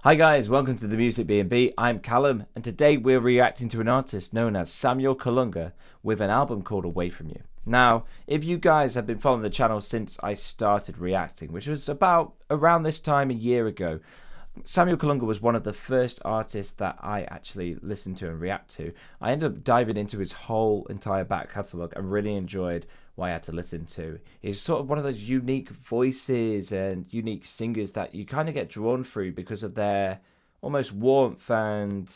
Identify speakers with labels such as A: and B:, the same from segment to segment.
A: Hi guys, welcome to the Music B&B. I'm Callum, and today we're reacting to an artist known as Samuel Colunga with an album called Away From You. Now, if you guys have been following the channel since I started reacting, which was about around this time a year ago, Samuel Colunga was one of the first artists that I actually listened to and react to. I ended up diving into his whole entire back catalogue and really enjoyed what I had to listen to. He's sort of one of those unique voices and unique singers that you kind of get drawn through because of their almost warmth and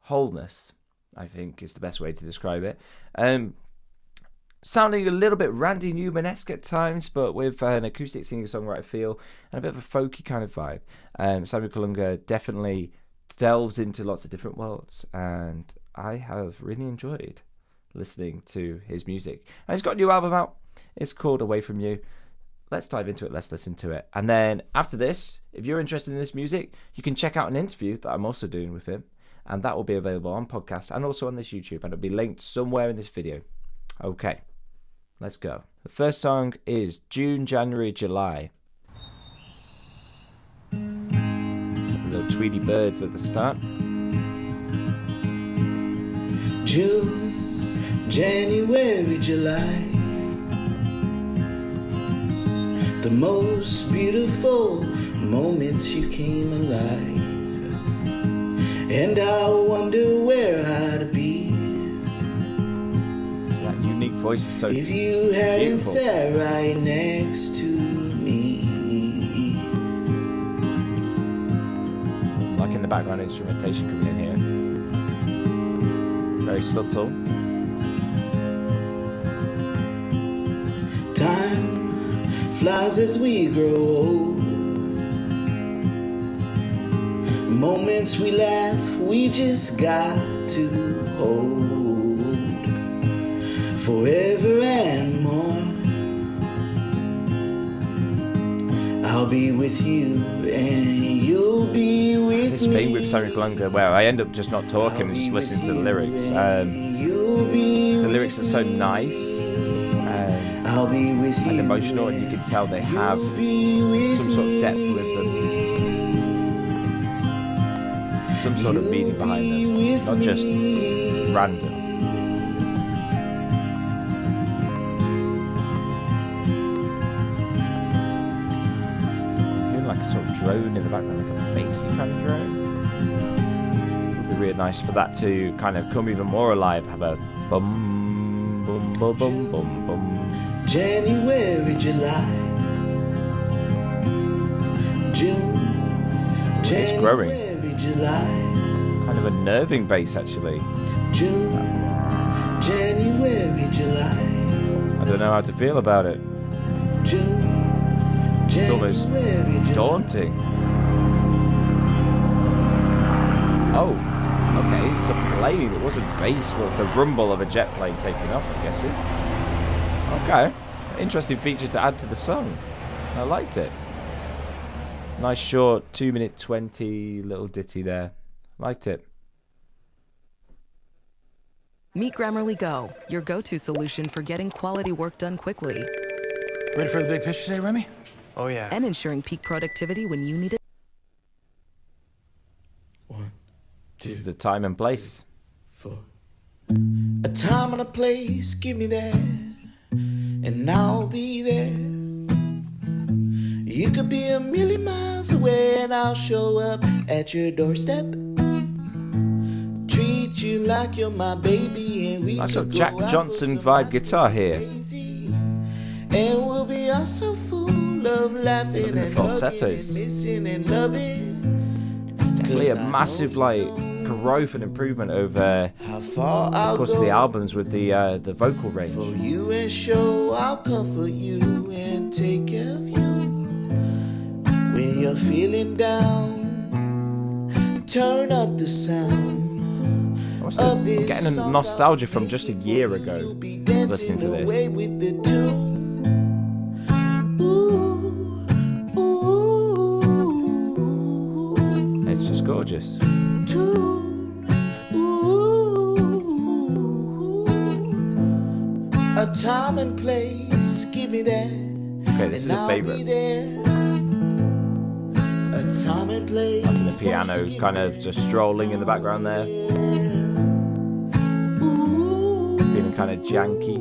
A: wholeness, I think is the best way to describe it. Sounding a little bit Randy Newman-esque at times, but with an acoustic singer-songwriter feel and a bit of a folky kind of vibe. Samuel Colunga definitely delves into lots of different worlds, and I have really enjoyed listening to his music. And he's got a new album out. It's called Away From You. Let's dive into it. Let's listen to it. And then after this, if you're interested in this music, you can check out an interview that I'm also doing with him, and that will be available on podcast and also on this YouTube, and it'll be linked somewhere in this video. Okay, let's go. The first song is June, January, July. Little Tweety birds at the start.
B: June, January, July, the most beautiful moments you came alive, and I wonder where I'd be.
A: That unique voice is so
B: if you hadn't
A: beautiful.
B: Sat right next to me.
A: Like in the background instrumentation coming in here. Very subtle.
B: Time flies as we grow old. Moments we laugh, we just got to hold forever and more. I'll be with you and you'll be with
A: This
B: me.
A: thing with Samuel Colunga where I end up just not talking and just listening to the lyrics. The lyrics are so nice.
B: I'll be with you
A: and emotional, and you can tell they have some sort of depth with them, some sort of meaning behind them, not just random. Hearing like a sort of drone in the background, like a bassy kind of drone. It would be really nice for that to kind of come even more alive, have a bum bum bum bum bum bum.
B: January, July, June,
A: It's growing.
B: January, July,
A: Kind of a nerving bass actually.
B: June, January, July,
A: I don't know how to feel about it.
B: June,
A: It's almost
B: January, July.
A: daunting. Oh, okay, it's a plane. It wasn't bass. Well, it's the rumble of a jet plane taking off, I'm guessing. Okay, interesting feature to add to the song. I liked it. Nice short 2-minute 20 little ditty there. Liked it.
C: Meet Grammarly Go, your go-to solution for getting quality work done quickly.
D: Ready for the big picture today, Remy? Oh, yeah.
C: And ensuring peak productivity when you need it.
B: 1, 2,
A: This is the time and place.
B: 4. A time and a place, give me that, and I'll be there. You could be a million miles away, and I'll show up at your doorstep. Treat you like you're my baby, and we
A: Nice
B: could
A: little Jack
B: go out
A: Johnson
B: for some
A: vibe
B: nice
A: guitar here.
B: crazy. And we'll be all so full of laughing
A: Loving the
B: and hugging
A: falsettos.
B: and missing and loving.
A: Definitely a
B: 'Cause I
A: massive
B: know
A: like growth and improvement over
B: how far I'll
A: of course
B: go
A: the albums with the vocal range.
B: for you, and show I'll comfort you and take care of you when you're feeling down. Turn up the sound.
A: I'm getting a nostalgia from just a year ago listening to this.
B: With the tune. Ooh, ooh,
A: It's just gorgeous.
B: tune. Ooh, a time and place, give me that.
A: Okay, this is a
B: And I'll be
A: favorite.
B: there. A time and place.
A: Like the piano kind of just strolling in the background there. Feeling kind of janky.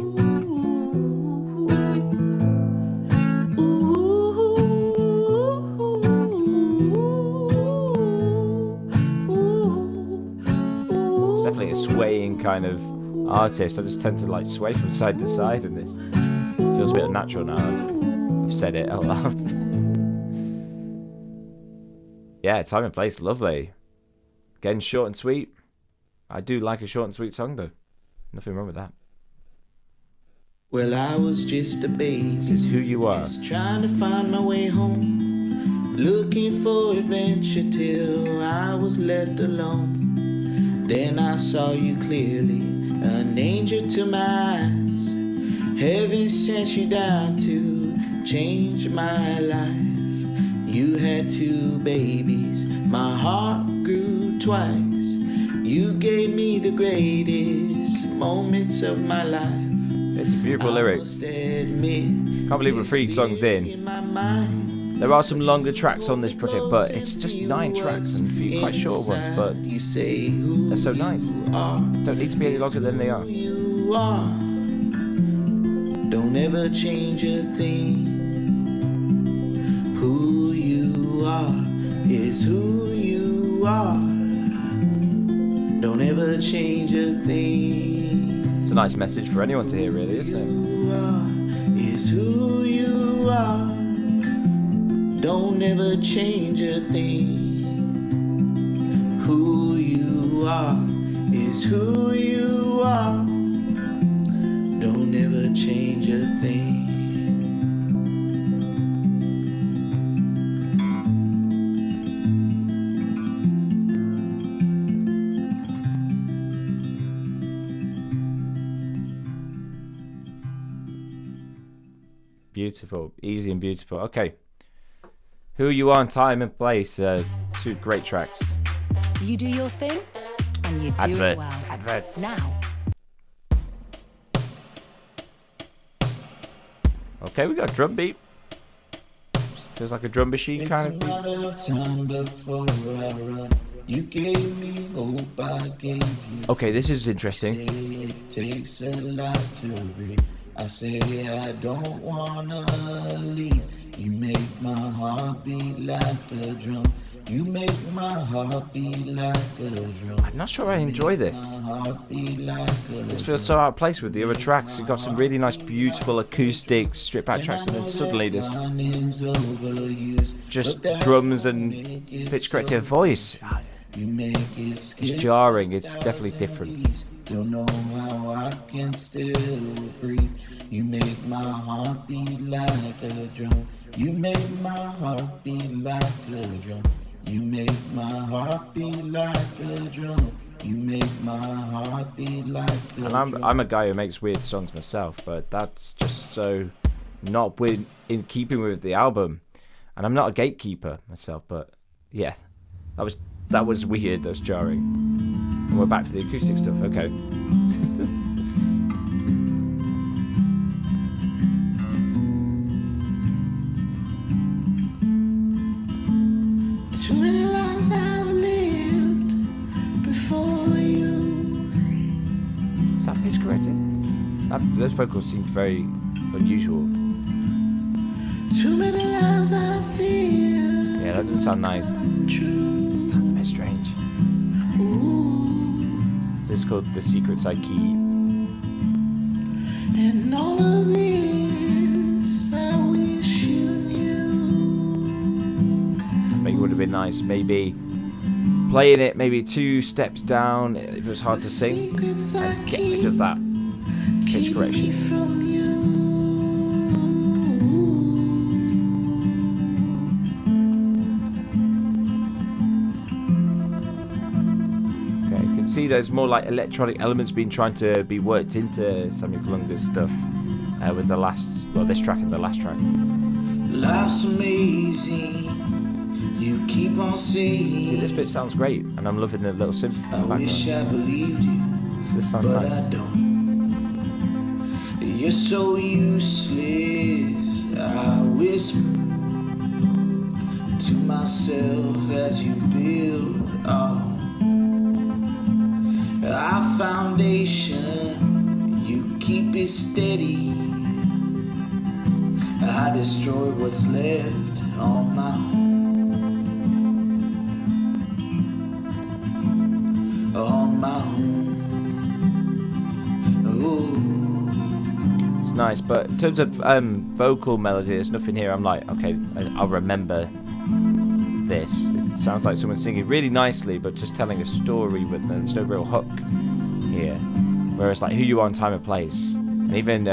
A: It's definitely a swaying kind of artist. I just tend to like sway from side to side in this. Feels a bit unnatural now. I've said it out loud. Yeah, time and place, lovely. Again, short and sweet. I do like a short and sweet song though. Nothing wrong with that.
B: Well, I was just a baby.
A: This is Who You Are.
B: Just trying to find my way home. Looking for adventure till I was left alone. Then I saw you clearly, an angel to my eyes. Heaven sent you down to change my life. You had 2 babies, my heart grew twice. You gave me the greatest moments of my life.
A: It's a beautiful lyric. Can't believe we're 3 songs in. There are some longer tracks on this project, but it's just 9 tracks and a few quite short ones, but they're so nice. Don't need to be any longer than they are.
B: Don't ever change a thing. Who you are is who you are. Don't ever change a thing.
A: It's a nice message for anyone to hear, really, isn't it?
B: Who you are is who you are. Don't ever change a thing. Who you are is who you are. Don't ever change a thing.
A: Beautiful, easy and beautiful. Okay. Who You Are, Time and Place, 2 great tracks.
C: You do your thing, and you do
A: Adverts,
C: it well.
A: adverts.
C: Now,
A: Okay, we got a drum beat. Feels like a drum machine kind of beat.
B: Time before I run. You gave me hope, I gave you.
A: Okay, this is interesting.
B: It takes a lot to breathe. I say I don't wanna leave. You make my heart beat like a drum. You make my heart beat like a drum.
A: I'm not sure I enjoy this. This feels so out of place with the other tracks. You've got some really nice, beautiful acoustic stripped back tracks, and then suddenly this just drums and pitch corrected voice. It's jarring. It's definitely different.
B: Don't know how I can still breathe. You make my heart beat like a drum. You make my heart beat like a drum. You make my heart beat like a drum. You make my heart beat like a drum.
A: And I'm a guy who makes weird songs myself, but that's just so not in keeping with the album. And I'm not a gatekeeper myself, but yeah, that was weird. That was jarring. And we're back to the acoustic stuff. Okay.
B: Too many lives I've lived before you.
A: Is that pitch corrected? Those vocals seem very unusual.
B: Too many lives I feel.
A: Yeah, that doesn't sound nice. It sounds a bit strange. This is called The Secrets I Keep.
B: And all of this I wish you knew.
A: I think it would have been nice, maybe playing it maybe 2 steps down if it was hard to sing, and get rid of that pitch correction.
B: From you.
A: Okay, you can see there's more like electronic elements being trying to be worked into Samuel Colunga's stuff with the last, this track and the last track.
B: Life's amazing. You keep on saying.
A: See, this bit sounds great, and I'm loving the little synth in the
B: I wish I
A: background.
B: believed you,
A: This sounds
B: but
A: nice.
B: I don't. You're so useless. I whisper to myself as you build our foundation. You keep it steady. I destroy what's left on my home. On my home. Ooh.
A: It's nice, but in terms of vocal melody, there's nothing here. I'm like, okay, I'll remember this. It sounds like someone singing really nicely, but just telling a story, but there's no real hook here. Whereas like Who You Are and Time and Place, and even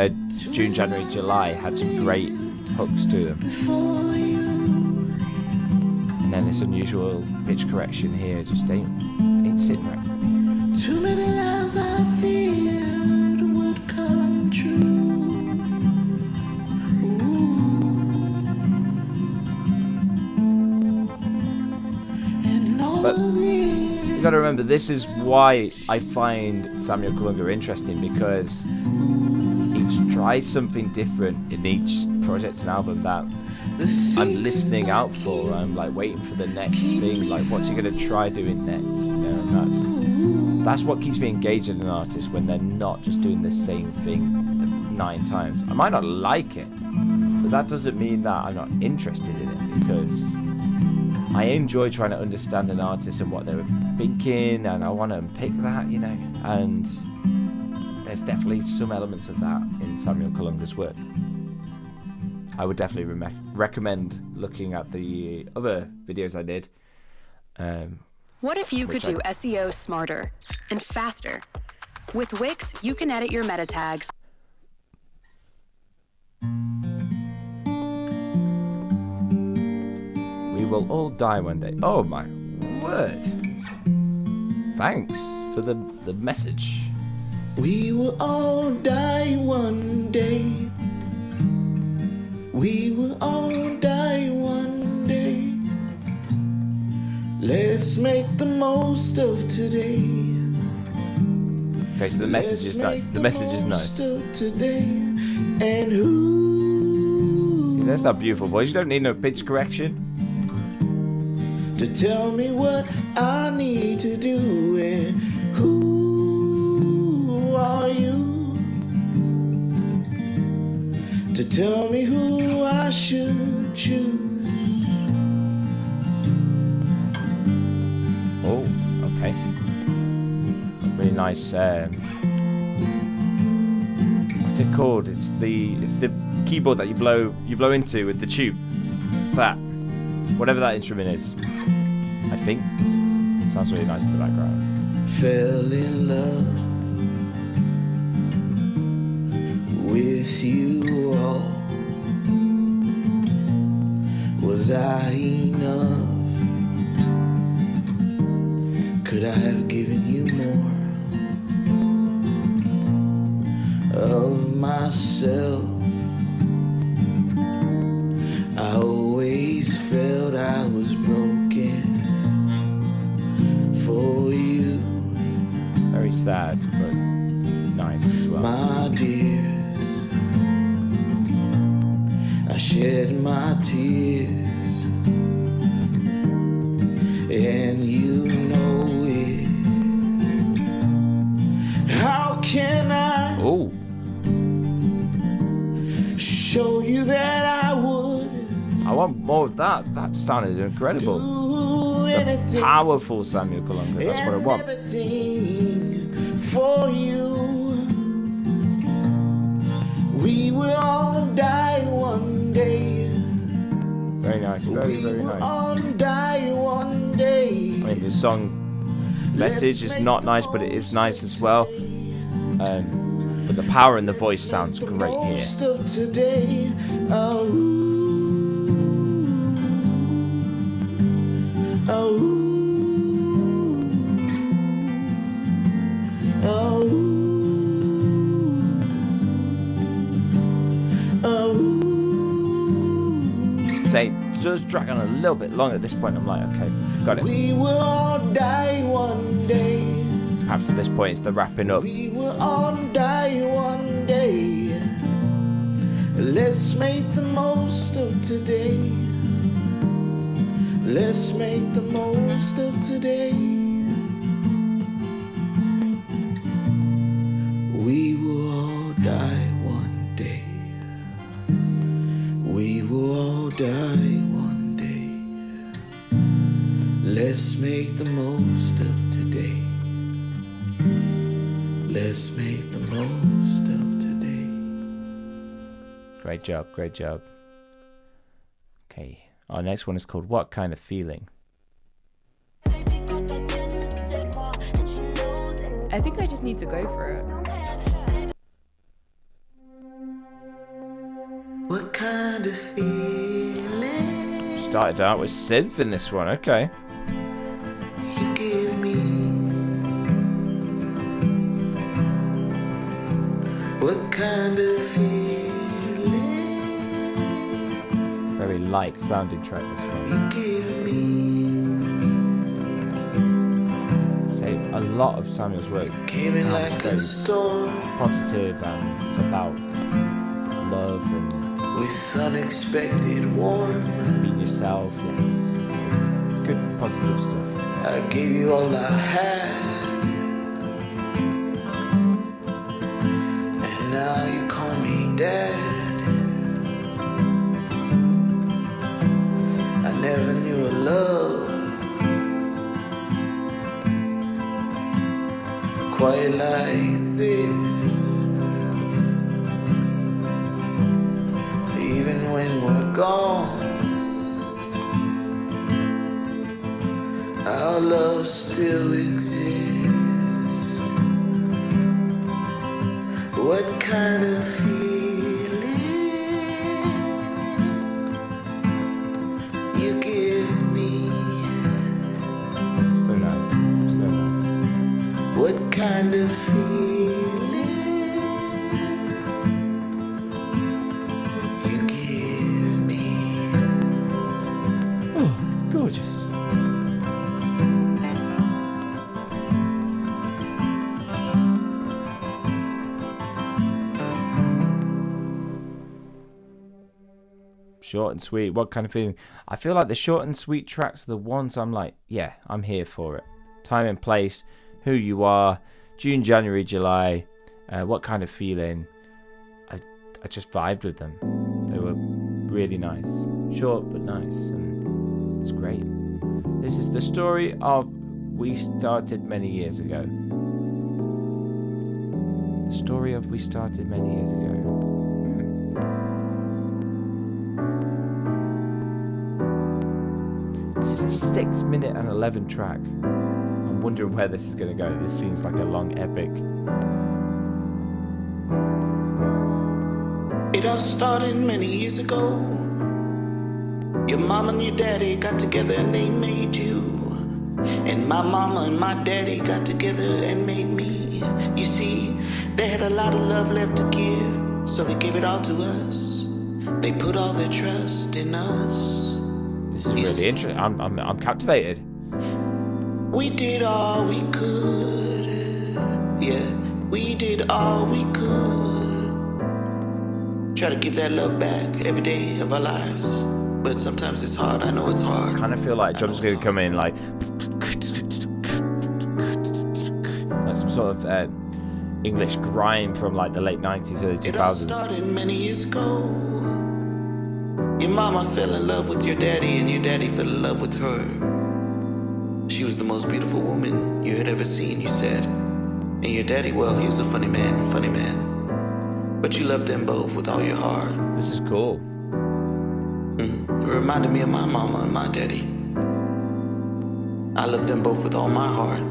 A: June, January, July had some great hooks to them. And then this unusual pitch correction here just ain't sitting right.
B: Too many lives I feared would come true.
A: But you got to remember, this is why I find Samuel Colunga interesting, because he tries something different in each project and album that I'm listening out for. I'm like waiting for the next thing. Like, what's he gonna try doing next? You know, and that's what keeps me engaged in an artist, when they're not just doing the same thing 9 times. I might not like it, but that doesn't mean that I'm not interested in it, because I enjoy trying to understand an artist and what they were thinking, and I want to unpick that, you know. And there's definitely some elements of that in Samuel Colunga's work. I would definitely recommend looking at the other videos I did.
E: What if you could do SEO smarter and faster? With Wix, you can edit your meta tags.
A: We will all die one day. Oh my word. Thanks for the message.
B: We will all die one day. We will all die one day. Let's make the most of today.
A: Okay, so the message is nice. The message is nice.
B: Today. And who?
A: See, there's that beautiful voice. You don't need no pitch correction.
B: To tell me what I need to do, and who are you to tell me who I should choose?
A: Oh, okay. Really nice. What's it called? It's the keyboard that you blow into with the tube. That, whatever that instrument is. I think. Sounds really nice in the background.
B: Fell in love with you all. Was I enough? Could I have given you more of myself? I always felt I was broken for you.
A: Very sad, but nice as well.
B: My dears, I shed my tears, and you know it. How can I show you that I would?
A: I want more of that. That sounded incredible. The powerful Samuel Colunga. That's what I want.
B: Everything for you. We will all die one day.
A: Very nice. Very, very nice.
B: All die one day.
A: I mean, the song message is not nice, but it is nice as well. But the power in the voice sounds great here.
B: Today, oh, oh, oh, oh.
A: Say, just drag on a little bit long at this point. I'm like, okay, got it.
B: We will all die one day.
A: Perhaps at this point it's the wrapping up.
B: We will all die one day. Let's make the most of today. Let's make the most of today. We will all die one day. We will all die one day. Let's make the most of today. Let's make the most of today.
A: Great job, great job. Okay, our next one is called What Kind of Feeling?
F: I think I just need to go for it.
B: What kind of feeling
A: Started out with synth in this one, okay.
B: you give me? What kind of feeling
A: Very light sounding track this one.
B: you give me?
A: Say a lot of Samuel's work
B: Came in
A: sounds
B: like
A: very
B: a storm
A: positive and it's about love and
B: with unexpected warmth.
A: being yourself. Yeah, it's good positive stuff.
B: I gave you all I had, and now you call me dad. I never knew a love quite like this. Even when we're gone, our love still exists. What kind of feeling you give me?
A: So nice, so nice.
B: What kind of feeling you give me?
A: Oh, it's gorgeous. Short and sweet. What kind of feeling? I feel like the short and sweet tracks are the ones I'm like, yeah, I'm here for it. Time and place, who you are, June, January, July, what kind of feeling. I just vibed with them. They were really nice. Short but nice, and it's great. This is the story of We Started Many Years Ago. The story of We Started Many Years Ago. 6 minute and 11 track. I'm wondering where this is going to go. This seems like a long epic.
B: It all started many years ago. Your mom and your daddy got together and they made you. And my mama and my daddy got together and made me. You see, they had a lot of love left to give, so they gave it all to us. They put all their trust in us.
A: This is really interesting. I'm captivated.
B: We did all we could. Yeah, we did all we could. Try to give that love back every day of our lives. But sometimes it's hard. I know it's hard.
A: I kind of feel like drums are going to come in like some sort of English grime from like the late 90s, early 2000s.
B: It all started many years ago. Your mama fell in love with your daddy, and your daddy fell in love with her. She was the most beautiful woman you had ever seen, you said. And your daddy, well, he was a funny man. But you loved them both with all your heart.
A: This is cool.
B: It reminded me of my mama and my daddy. I love them both with all my heart.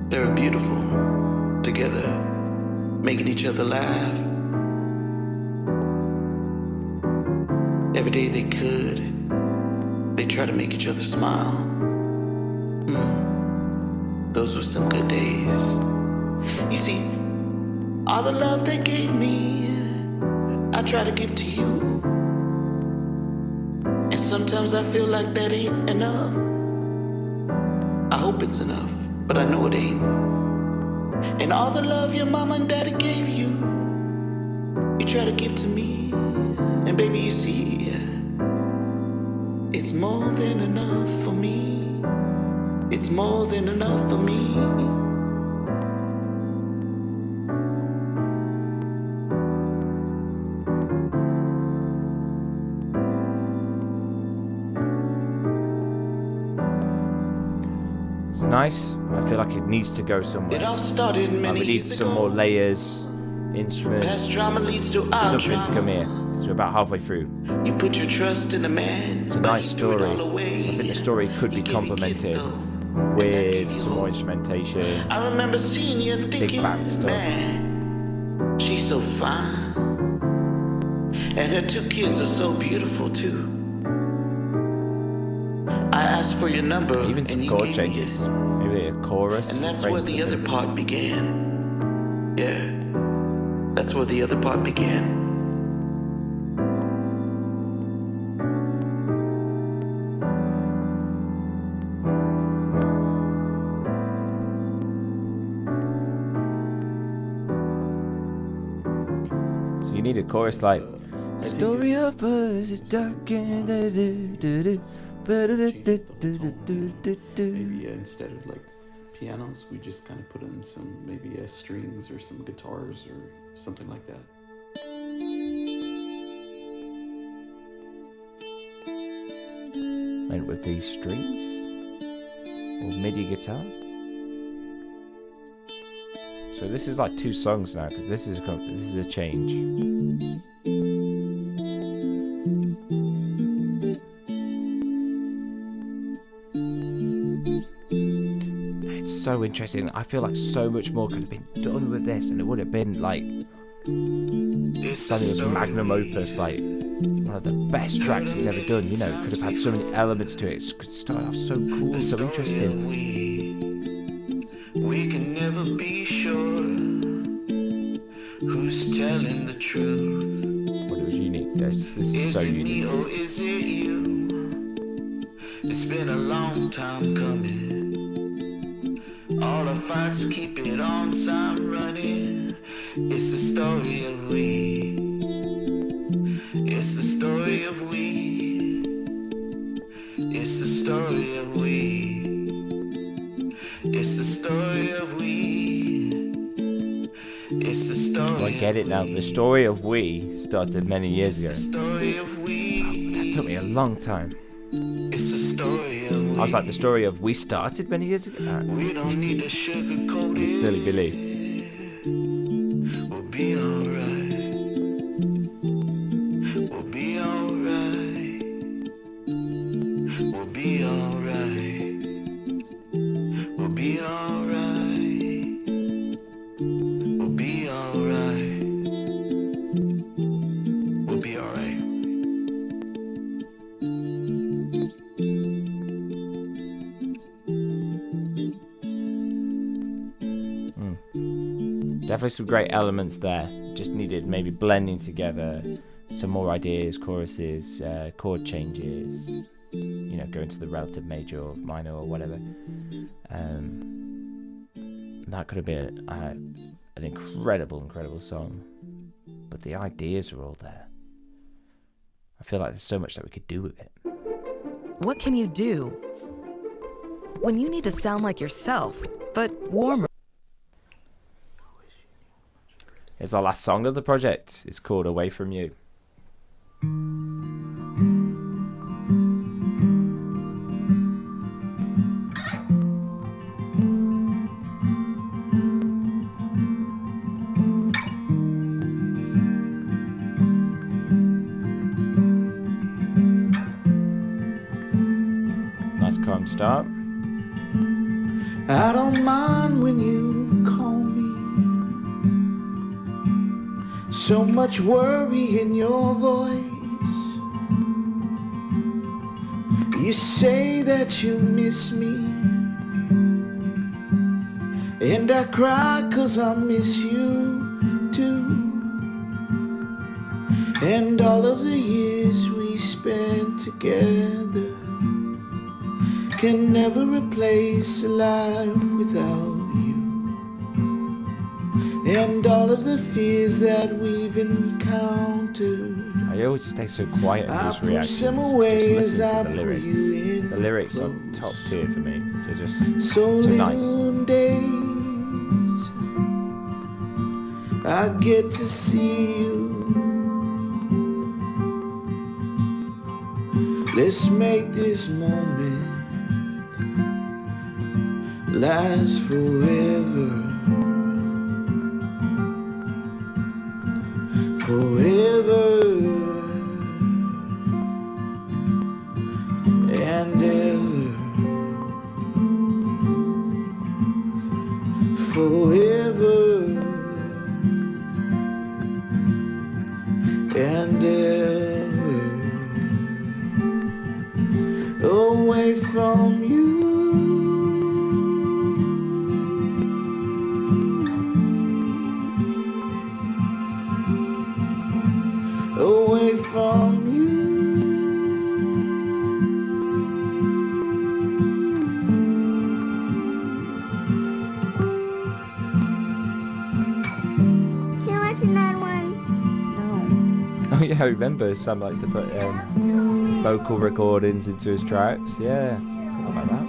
B: They were beautiful together, making each other laugh. Every day they could, they try to make each other smile. Those were some good days. You see, all the love they gave me, I try to give to you. And sometimes I feel like that ain't enough. I hope it's enough, but I know it ain't. And all the love your mama and daddy gave you, you try to give to me. And baby, you see, It's more than enough for me. It's more than enough for me.
A: It's nice. I feel like it needs to go somewhere.
B: It all started
A: Like
B: many
A: we need
B: years
A: some
B: ago.
A: more layers, instruments,
B: Past drama leads to our
A: something to come
B: drama.
A: here. Because we're about halfway through.
B: You put your trust in a man.
A: It's a nice story. I think the story could be complemented with some more instrumentation.
B: I remember seeing you and thinking,
A: back stuff.
B: man, she's so fine. And her 2 kids are so beautiful too. I asked for your number
A: Even
B: and
A: some
B: you
A: chord
B: gave
A: changes.
B: me it.
A: Maybe a chorus.
B: And that's where the other
A: part.
B: part began. Yeah, that's where the other part began.
A: So you need a chorus like story of us is dark and
G: Maybe instead of like pianos, we just kind of put in some maybe strings or some guitars or something like that.
A: went with these strings or MIDI guitar. So this is like 2 songs now because this is a change. It's so interesting. I feel like so much more could have been done with this, and it would have been like Samuel's magnum opus, like one of the best tracks he's ever done. You know, it could have had so many elements to it. It could start off so cool, so interesting.
B: We can never be sure who's telling the truth.
A: But it was unique. This is so
B: Is it me
A: unique.
B: or is it you? It's been a long time coming. All the fights keep it on time running. It's the story of we. It's the story of we. It's the story of we. It's the story of we. It's the story.
A: Oh, I get it now. The story of We started many years ago.
B: Story of we.
A: That took me a long time.
B: It's the story of we.
A: I was like, the story of We started many years ago.
B: We don't need to sugarcoat it.
A: Silly Billy.
B: We'll be alright. We'll be alright. We'll be alright. We'll be alright. We'll be alright. We'll be alright.
A: Definitely some great elements there. Just needed maybe blending together some more ideas, choruses, chord changes. You know, going to the relative major or minor or whatever. That could have been an incredible song. But the ideas are all there. I feel like there's so much that we could do with it.
C: What can you do when you need to sound like yourself, but warmer?
A: It's our last song of the project. It's called Away From You. Nice calm start.
B: I don't mind when you call me. So much worry in your voice. You say that you miss me, and I cry 'cause I miss you too. And all of the years we spent together can never replace a life without you. And all of the fears that we've encountered
A: I always stay so quiet in
B: I
A: these
B: push
A: reactions.
B: them away
A: Just
B: as I
A: listen to the
B: pull
A: lyrics.
B: you in.
A: The lyrics are top tier for me. They're just
B: So
A: so nice.
B: little days I get to see you. Let's make this moment last forever. Forever and ever. Forever and ever. Away from you. Away from you.
H: Can you watch that one?
A: Oh yeah, I remember Sam likes to put vocal recordings into his tracks. Yeah, how about that?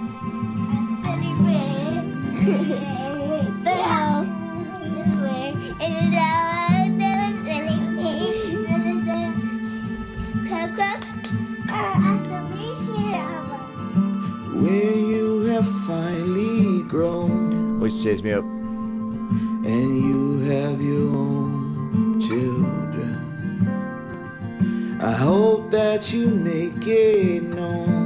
B: Where you have finally grown
A: Always cheers me up.
B: and you have your own children. I hope that you make it known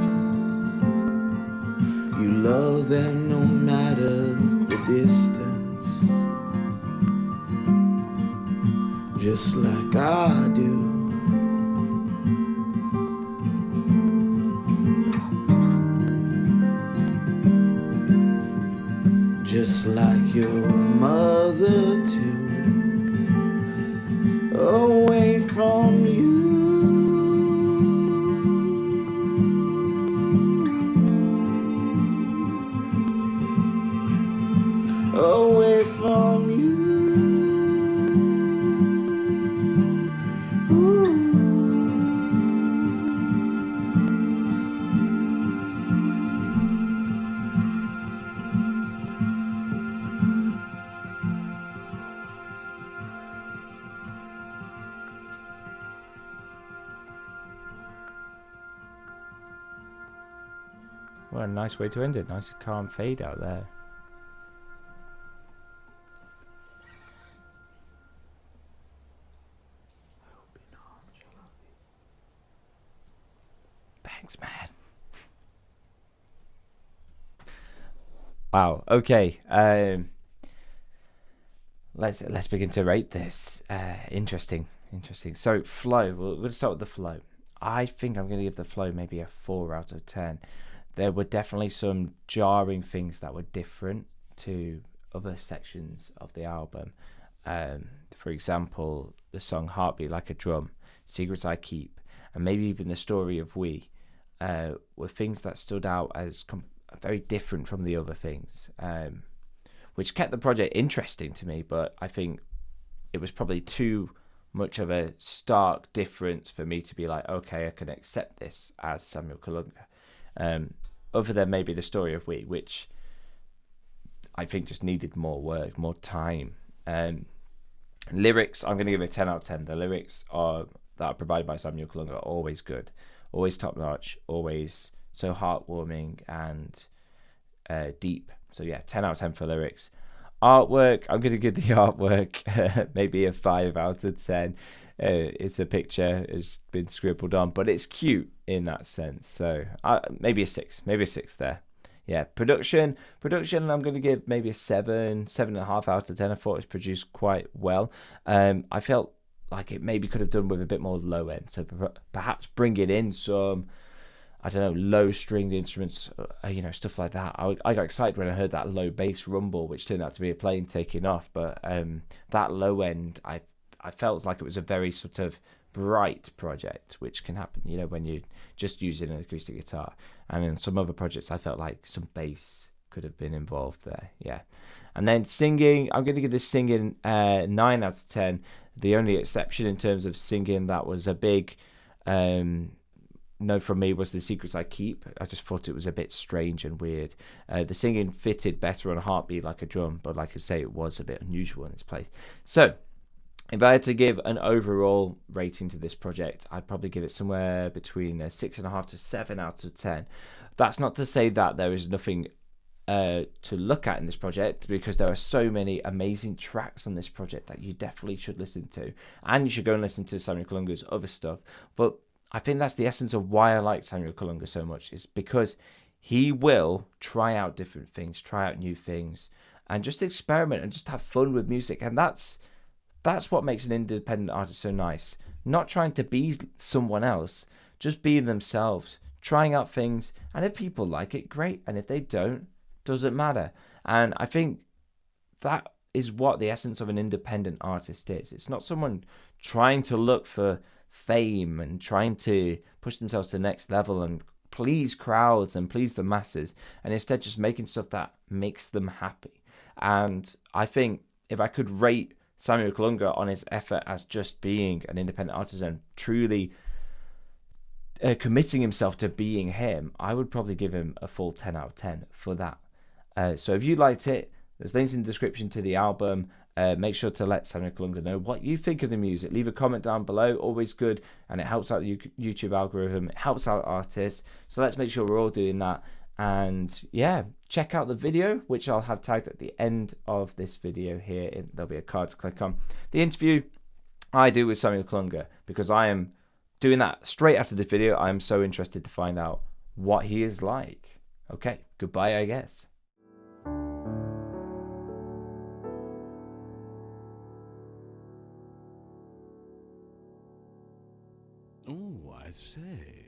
B: you love them no matter the distance, just like I do. Just like your mother too. Away from you. Away from you. Ooh.
A: What a nice way to end it. Nice calm fade out there. Thanks, man. Wow. Okay. Let's begin to rate this. Interesting. So flow. We'll start with the flow. I think I'm going to give the flow maybe a 4 out of 10. There were definitely some jarring things that were different to other sections of the album. For example, the song Heartbeat Like a Drum, Secrets I Keep, and maybe even the story of We were things that stood out as very different from the other things, which kept the project interesting to me, but I think it was probably too much of a stark difference for me to be like, okay, I can accept this as Samuel Colunga. Other than maybe the story of We, which I think just needed more work, more time. Lyrics, I'm going to give it a 10 out of 10. The lyrics that are provided by Samuel Colunga are always good, always top notch, always so heartwarming and deep. So yeah, 10 out of 10 for lyrics. Artwork, I'm going to give the artwork maybe a 5 out of 10. It's a picture, it's been scribbled on, but it's cute in that sense. So maybe a 6 there. Yeah, production, I'm going to give maybe a 7.5 out of 10. I thought it was produced quite well. I felt like it maybe could have done with a bit more low end. So perhaps bringing in some, I don't know, low stringed instruments, stuff like that. I got excited when I heard that low bass rumble, which turned out to be a plane taking off. But that low end, I felt like it was a very sort of bright project, which can happen, when you're just using an acoustic guitar. And in some other projects, I felt like some bass could have been involved there. Yeah. And then singing, I'm going to give this singing 9 out of 10. The only exception in terms of singing that was a big no from me was The Secrets I Keep. I just thought it was a bit strange and weird. The singing fitted better on a Heartbeat Like a Drum, but like I say, it was a bit unusual in its place. So if I had to give an overall rating to this project, I'd probably give it somewhere between a 6.5 to 7 out of 10. That's not to say that there is nothing to look at in this project, because there are so many amazing tracks on this project that you definitely should listen to, and you should go and listen to Samuel Colunga's other stuff. But I think that's the essence of why I like Samuel Colunga so much, is because he will try out different things, try out new things, and just experiment and just have fun with music. And that's what makes an independent artist so nice. Not trying to be someone else, just being themselves, trying out things. And if people like it, great. And if they don't, doesn't matter. And I think that is what the essence of an independent artist is. It's not someone trying to look for fame and trying to push themselves to the next level and please crowds and please the masses, and instead just making stuff that makes them happy. And I think if I could rate Samuel Colunga on his effort as just being an independent artist and truly committing himself to being him, I would probably give him a full 10 out of 10 for that. So if you liked it, there's links in the description to the album. Make sure to let Samuel Colunga know what you think of the music. Leave a comment down below, always good, and it helps out the YouTube algorithm. It helps out artists. So let's make sure we're all doing that. And yeah, check out the video, which I'll have tagged at the end of this video here. There'll be a card to click on. The interview I do with Samuel Colunga, because I am doing that straight after this video. I am so interested to find out what he is like. Okay, goodbye, I guess.
I: Oh, I say.